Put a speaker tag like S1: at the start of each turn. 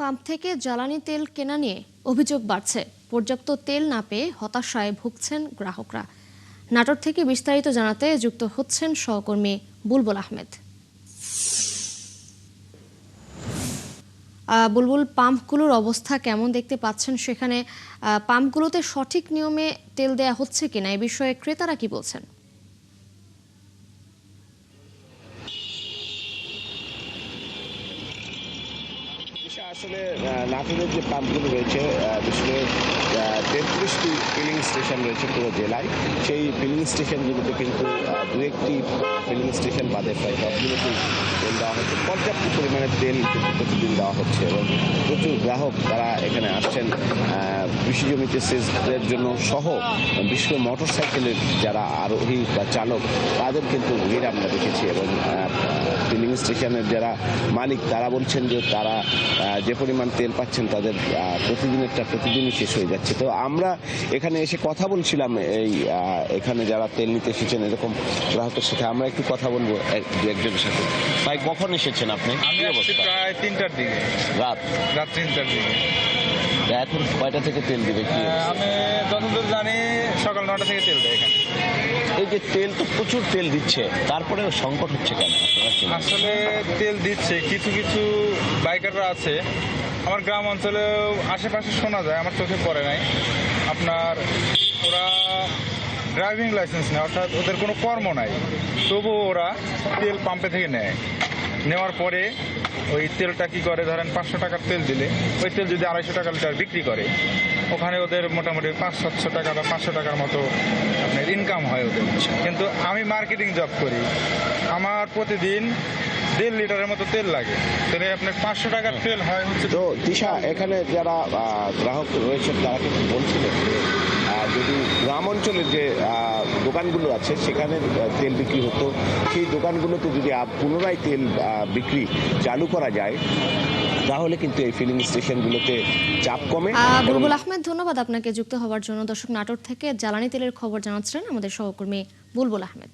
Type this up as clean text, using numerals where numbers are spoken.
S1: Pump থেকে জ্বালানি তেল কেনা নিয়ে অভিযোগ বাড়ছে। পর্যাপ্ত তেল না পেয়ে হতাশায় ভুগছেন গ্রাহকরা। নাটোর থেকে বিস্তারিত জানাতে যুক্ত হচ্ছেন সহকর্মী বুলবুল আহমেদ। বুলবুল, পাম্পগুলোর অবস্থা কেমন দেখতে পাচ্ছেন সেখানে? পাম্পগুলোতে সঠিক নিয়মে তেল দেয়া হচ্ছে কিনা এ বিষয়ে ক্রেতারা কি বলছেন?
S2: আসলে নাটোরের যে পাম্পগুলো রয়েছে, বিশেষ করে 33টি ফিলিং স্টেশন রয়েছে পুরো জেলায়। সেই ফিলিং স্টেশনগুলোতে কিন্তু দু একটি ফিলিং স্টেশন বাদে প্রায় সবগুলোতেই তেল দেওয়া হচ্ছে। পর্যাপ্ত পরিমাণে তেল কিন্তু প্রতিদিন দেওয়া হচ্ছে এবং প্রচুর গ্রাহক তারা এখানে আসছেন কৃষি জমিতে সেচের জন্য সহ, বিশেষ করে মোটর সাইকেলের যারা আরোহী বা চালক তাদের কিন্তু ভিড় আমরা দেখেছি। এবং ফিলিং স্টেশনের যারা মালিক তারা বলছেন যে তারা যে পরিমাণ তেল পাচ্ছেন তাদের প্রতিদিনই শেষ হয়ে যাচ্ছে। তো আমরা এখানে এসে কথা বলছিলাম এখানে যারা তেল নিতে এসেছেন এরকম গ্রাহকের সাথে। আমরা একটু কথা বলবো একজনের সাথে। ভাই, কখন এসেছেন আপনি?
S3: আমি আসছি প্রায় 3টার দিকে। রাত 3টার দিকে।
S2: এখন কয়টা থেকে তেল দিবে? কি
S3: আমি যতদূর জানি সকাল 9টা থেকে তেল দেয় এখানে।
S2: এই যে তেল তো প্রচুর তেল দিচ্ছে, তারপরে সংকট হচ্ছে কেন?
S3: আসলে তেল দিচ্ছে, কিছু কিছু বাইকাররা আছে আমার গ্রাম অঞ্চলেও আশেপাশে শোনা যায়, আমার চোখে পড়ে নাই। আপনার ওরা ড্রাইভিং লাইসেন্স নেই, অর্থাৎ ওদের কোনো কর্ম নাই, তবুও ওরা তেল পাম্পে থেকে নেয়। নেওয়ার পরে ওই তেলটা কি করে, ধরেন 500 টাকার তেল দিলে ওই তেল যদি 250 টাকা লিটার বিক্রি করে, ওখানে ওদের মোটামুটি 500-700 টাকা বা 500 টাকার মতো আপনার ইনকাম হয় ওদের। কিন্তু আমি মার্কেটিং জব করি, আমার প্রতিদিন 1.5 লিটারের মতো তেল লাগে। তাহলে আপনার 500 টাকার তেল হয় হচ্ছে।
S2: তো দিশা, এখানে যারা গ্রাহক রয়েছেন তারা কিন্তু বলছিলেন যদি গ্রাম অঞ্চলের যে দোকানগুলো আছে সেখানে তেল বিক্রি হতো, সেই দোকানগুলোতে যদি পুনরায় তেল বিক্রি চালু করা যায় তাহলে কিন্তু এই ফিলিং স্টেশনগুলোতে চাপ কমে।
S1: বুলবুল আহমেদ, ধন্যবাদ আপনাকে যুক্ত হওয়ার জন্য। দর্শক, নাটোর থেকে জ্বালানি তেলের খবর জানাচ্ছিলেন আমাদের সহকর্মী বুলবুল আহমেদ।